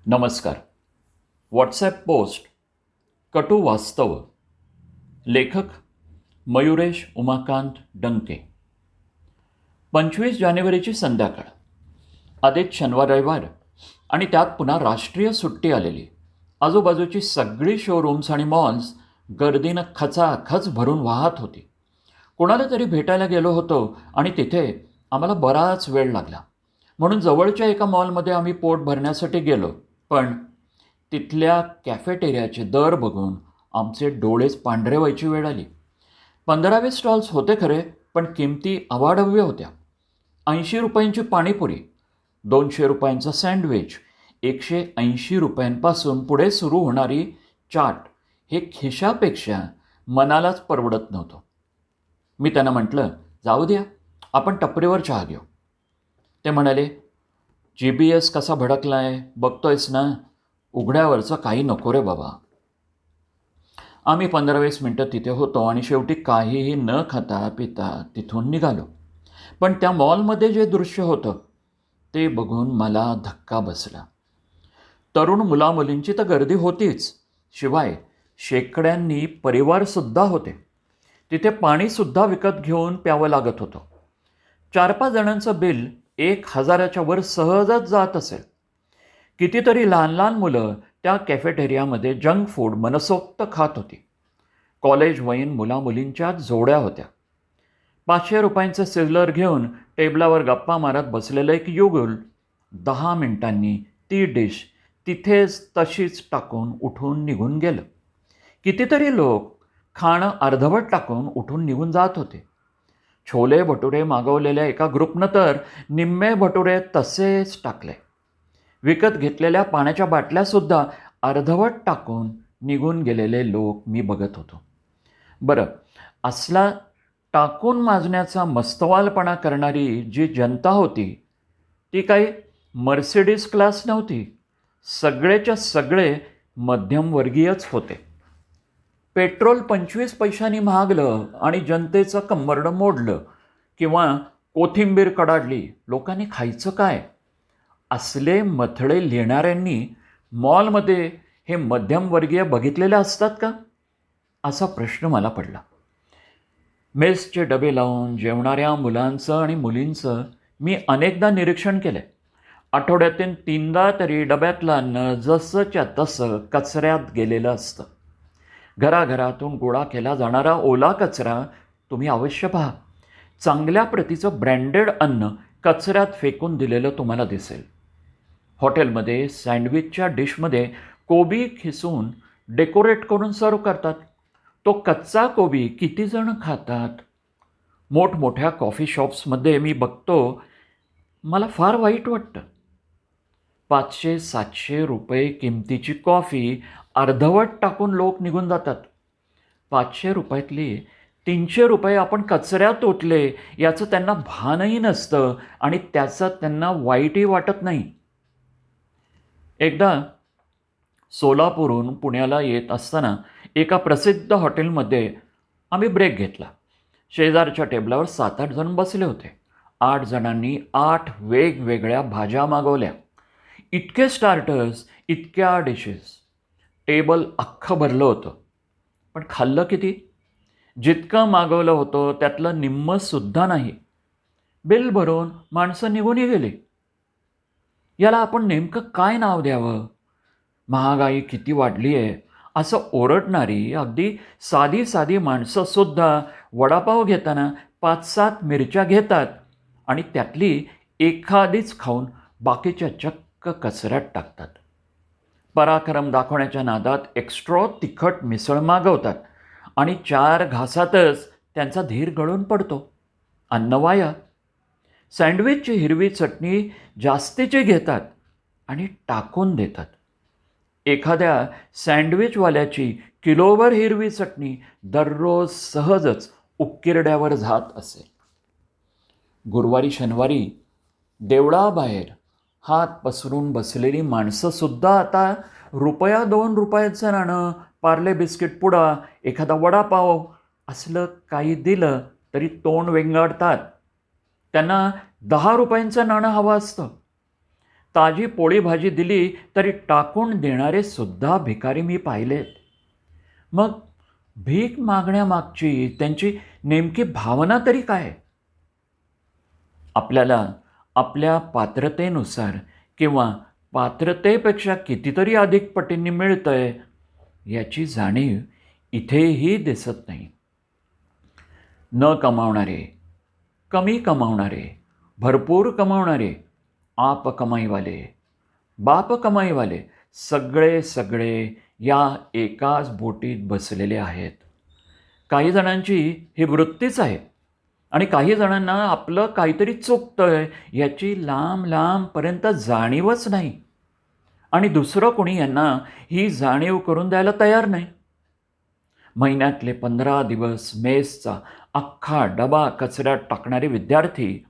नमस्कार. WhatsApp post कटू वास्तव. लेखक मयुरेश उमाकांत डंके. 25 जानेवारीची संध्याकाळ. आधीच शनिवार रविवार आणि त्यात पुन्हा राष्ट्रीय सुट्टी आलेली. आजूबाजूची सगळी शोरूम्स आणि मॉल्स गर्दीनं खचाखच भरून वाहत होती. कोणाला तरी भेटायला गेलो होतो आणि तिथे आम्हाला बराच वेळ लागला. म्हणून जवळच्या एका मॉलमध्ये आम्ही पोट भरण्यासाठी गेलो. पण तिथल्या कॅफेटेरियाचे दर बघून आमचे डोळेच पांढरे व्हायची वेळ आली. 15-20 स्टॉल्स होते खरे, पण किमती अवाढव्य होत्या. 80 रुपयांची पाणीपुरी, 200 रुपयांचा सँडविच, 180 रुपयांपासून पुढे सुरू होणारी चाट हे खिशापेक्षा मनालाच परवडत नव्हतं. मी त्यांना म्हटलं, जाऊ द्या, आपण टपरीवर चहा घेऊ. ते म्हणाले, GPS कसा भडकलाय बघतोयस ना, उघड्यावरचं काही नको रे बाबा. आम्ही 15-20 मिनटं तिथे होतो आणि शेवटी काहीही न खाता पिता तिथून निघालो. पण त्या मॉलमध्ये जे दृश्य होतं ते बघून मला धक्का बसला. तरुण मुलामुलींची तर गर्दी होतीच, शिवाय शेकड्यांनी परिवारसुद्धा होते. तिथे पाणीसुद्धा विकत घेऊन प्यावं लागत होतं. 4-5 जणांचं बिल 1000च्या वर सहजच जात असेल. कितीतरी लहान लहान मुलं त्या कॅफेटेरियामध्ये जंक फूड मनसोक्त खात होती. कॉलेज वयीन मुलामुलींच्या जोड्या होत्या. 500 रुपयांचं सिझलर घेऊन टेबलावर गप्पा मारत बसलेलं एक युगुल 10 मिनिटांनी ती डिश तिथेच तशीच टाकून उठून निघून गेलं. कितीतरी लोक खाणं अर्धवट टाकून उठून निघून जात होते. छोले भटुरे मागवलेल्या एका ग्रुपनं तर निम्मे भटुरे तसेच टाकले. विकत घेतलेल्या पाण्याच्या बाटल्यासुद्धा अर्धवट टाकून निघून गेलेले लोक मी बघत होतो. बरं, असला टाकून माजण्याचा मस्तवालपणा करणारी जी जनता होती ती काही मर्सिडीज क्लास नव्हती. सगळेच्या सगळे मध्यमवर्गीयच होते. पेट्रोल 25 पैशांनी महागलं आणि जनतेचं कंबरडं मोडलं किंवा कोथिंबीर कडाडली, लोकांनी खायचं काय? असले मथळे लिहिणाऱ्यांनी मॉलमध्ये हे मध्यमवर्गीय बघितलेले असतात का, असा प्रश्न मला पडला. मेसचे डबे लावून जेवणाऱ्या मुलांचं आणि मुलींचं मी अनेकदा निरीक्षण केलं. आठवड्यातून 3दा तरी डब्यातलं अन्न जसंच्या तसं कचऱ्यात गेलेलं असतं. घराघरातून गोळा केला जाणारा ओला कचरा तुम्ही अवश्य पहा. चांगल्या प्रतीचं ब्रँडेड अन्न कचऱ्यात फेकून दिलेलं तुम्हाला दिसेल. हॉटेलमध्ये सँडविचच्या डिशमध्ये कोबी खिसून डेकोरेट करून सर्व करतात. तो कच्चा कोबी किती जण खातात? मोठमोठ्या कॉफी शॉप्समध्ये मी बघतो, मला फार वाईट वाटतं. 500-700 रुपये किमतीची कॉफी अर्धवट टाकून लोक निघून जातात. 500 रुपयातले 300 रुपये आपण कचऱ्यात ओतले याचं त्यांना भानही नसतं आणि त्याचं त्यांना वाईटही वाटत नाही. एकदा सोलापूरहून पुण्याला येत असताना एका प्रसिद्ध हॉटेलमध्ये आम्ही ब्रेक घेतला. शेजारच्या टेबलावर 7-8 जण बसले होते. 8 जणांनी 8 वेगवेगळ्या भाज्या मागवल्या. इतके स्टार्टर्स, इतक्या डिशेस. टेबल अख्खं भरलं होतं. पण खाल्लं किती? जितकं मागवलं होतं त्यातलं निम्मंसुद्धा नाही. बिल भरून माणसं निघूनही गेली. याला आपण नेमकं काय नाव द्यावं? महागाई किती वाढली आहे असं ओरडणारी अगदी साधी साधी माणसंसुद्धा वडापाव घेताना 5-7 मिरच्या घेतात आणि त्यातली एखादीच खाऊन बाकीच्या चक्क कचऱ्यात टाकतात. पराक्रम दाखवण्याच्या नादात एक्स्ट्रा तिखट मिसळ मागवतात आणि 4 घासातच त्यांचा धीर गळून पडतो. अन्न वाया. सँडविचची हिरवी चटणी जास्तीची घेतात आणि टाकून देतात. एखाद्या सँडविचवाल्याची किलोभर हिरवी चटणी दररोज सहजच उक्किरड्यावर जात असेल. गुरुवारी शनिवारी देवळाबाहेर हात पसरून बसलेली माणसंसुद्धा आता ₹2 नाणं, पार्ले बिस्किट पुडा, एखादा वडापाव असलं काही दिलं तरी तोंड वेंगाडतात. त्यांना 10 रुपयांचं नाणं हवं असतं. ताजी पोळी भाजी दिली तरी टाकून देणारे सुद्धा भिकारी मी पाहिलेत. मग भीक मागण्यामागची त्यांची नेमकी भावना तरी काय? आपल्याला आपल्या पात्रतेनुसार किंवा पात्रतेपेक्षा कितीतरी अधिक पटींनी मिळतंय याची जाणीव इथेही दिसत नाही. न कमावणारे, कमी कमावणारे, भरपूर कमावणारे, आप कमाईवाले, बाप कमाईवाले सगळे या एकाच बोटीत बसलेले आहेत. काही जणांची ही वृत्तीच आहे आणि काही जणांना आपलं काहीतरी चुकतंय याची लांबपर्यंत जाणीवच नाही आणि दुसरं कोणी यांना ही जाणीव करून द्यायला तयार नाही. महिन्यातले 15 दिवस मेसचा अख्खा डबा कचऱ्यात टाकणारे विद्यार्थी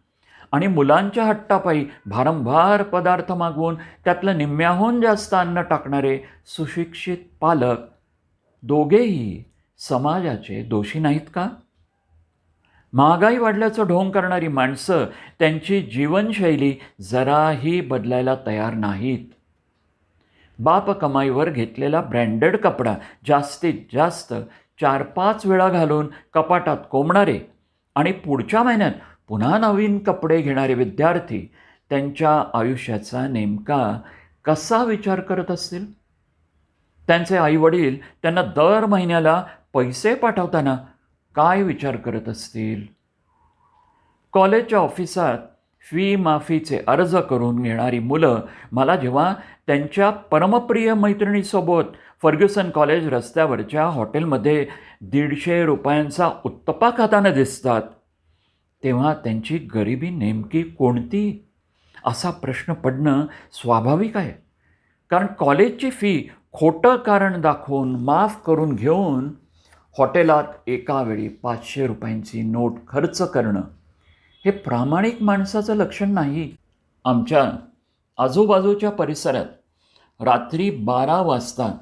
आणि मुलांच्या हट्टापायी भारंभार पदार्थ मागवून त्यातलं निम्म्याहून जास्त अन्न टाकणारे सुशिक्षित पालक दोघेही समाजाचे दोषी नाहीत का? महागाई वाढल्याचं ढोंग करणारी माणसं त्यांची जीवनशैली जराही बदलायला तयार नाहीत. बाप कमाईवर घेतलेला ब्रँडेड कपडा जास्तीत जास्त 4-5 वेळा घालून कपाटात कोंबणारे आणि पुढच्या महिन्यात पुन्हा नवीन कपडे घेणारे विद्यार्थी त्यांच्या आयुष्याचा नेमका कसा विचार करत असतील? त्यांचे आईवडील त्यांना दर महिन्याला पैसे पाठवताना काय विचार करत असतील? कॉलेजच्या ऑफिसात फी माफीचे अर्ज करून घेणारी मुलं मला जेव्हा त्यांच्या परमप्रिय मैत्रिणीसोबत फर्ग्युसन कॉलेज रस्त्यावरच्या हॉटेलमध्ये 150 रुपयांचा उत्तपा खाताना दिसतात तेव्हा त्यांची गरिबी नेमकी कोणती असा प्रश्न पडणं स्वाभाविक आहे. कारण कॉलेजची फी खोटं कारण दाखवून माफ करून घेऊन हॉटेलात एका वेळी 500 रुपयांची नोट खर्च करणं हे प्रामाणिक माणसाचं लक्षण नाही. आमच्या आजूबाजूच्या परिसरात रात्री 12 वाजता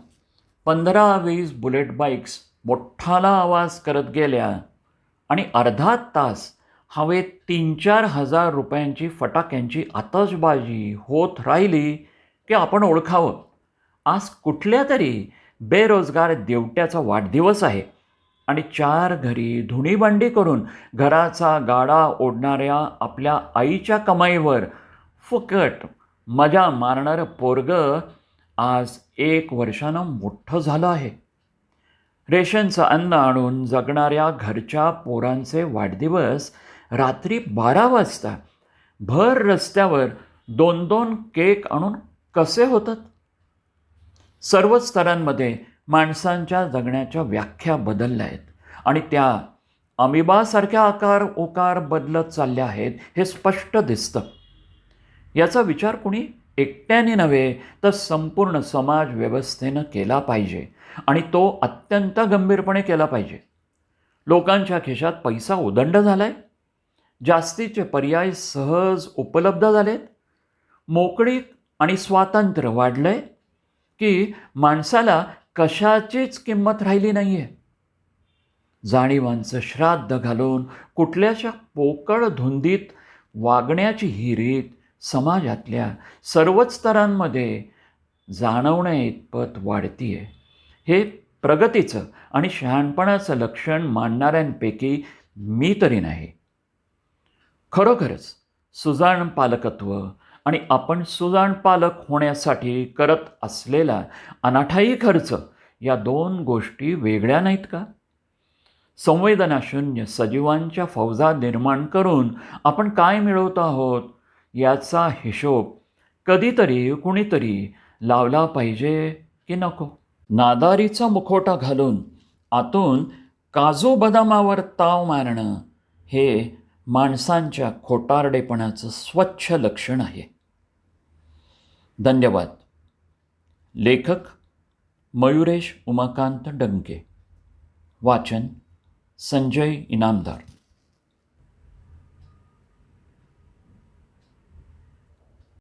15-20 बुलेट बाईक्स मोठाला आवाज करत गेल्या आणि अर्धा तास हवेत 3-4 हजार रुपयांची फटाक्यांची आतषबाजी होत राहिली की आपण ओळखावं आज कुठल्या तरी बेरोजगार देवट्याचा वाढदिवस आहे आणि 4 घरी धुणीभांडी करून घराचा गाडा ओढणाऱ्या आपल्या आईच्या कमाईवर फुकट मजा मारणारं पोरगं आज 1 वर्षानं मोठं झालं आहे. रेशनचं अन्न आणून जगणाऱ्या घरच्या पोरांचे वाढदिवस रात्री 12 वाजता भर रस्त्यावर 2-2 केक आणून कसे होतात? सर्वच स्तरांमध्ये माणसांच्या जगण्याच्या व्याख्या बदलल्या आहेत आणि त्या अमिबासारख्या आकार ओकार बदलत चालल्या आहेत हे स्पष्ट दिसतं. याचा विचार कुणी एकट्याने नव्हे तर संपूर्ण समाज व्यवस्थेनं केला पाहिजे आणि तो अत्यंत गंभीरपणे केला पाहिजे. लोकांच्या खिशात पैसा उदंड झालाय, जास्तीचे पर्याय सहज उपलब्ध झालेत, मोकळीक आणि स्वातंत्र्य वाढलंय की माणसाला कशाचीच किंमत राहिली नाही आहे. जाणीवांचं श्राद्ध घालून कुठल्याशा पोकळ धुंदीत वागण्याची ही रीत समाजातल्या सर्वच स्तरांमध्ये जाणवण्या इतपत वाढती आहे. हे प्रगतीचं आणि शहाणपणाचं लक्षण मानणाऱ्यांपैकी मी तरी नाही. खरोखरच सुजाण पालकत्व आणि आपण सुजाण पालक होण्यासाठी करत असलेला अनाठायी खर्च या 2 गोष्टी वेगळ्या नाहीत का? संवेदनाशून्य सजीवांच्या फौजा निर्माण करून आपण काय मिळवतो आहोत याचा हिशोब कधीतरी कुणीतरी लावला पाहिजे की नको? नादारीचा मुखवटा घालून आतून काजू बदामावर ताव मारणं हे माणसांच्या खोटारडेपणाचं स्वच्छ लक्षण आहे. धन्यवाद. लेखक मयुरेश उमाकांत डंके. वाचन संजय इनामदार.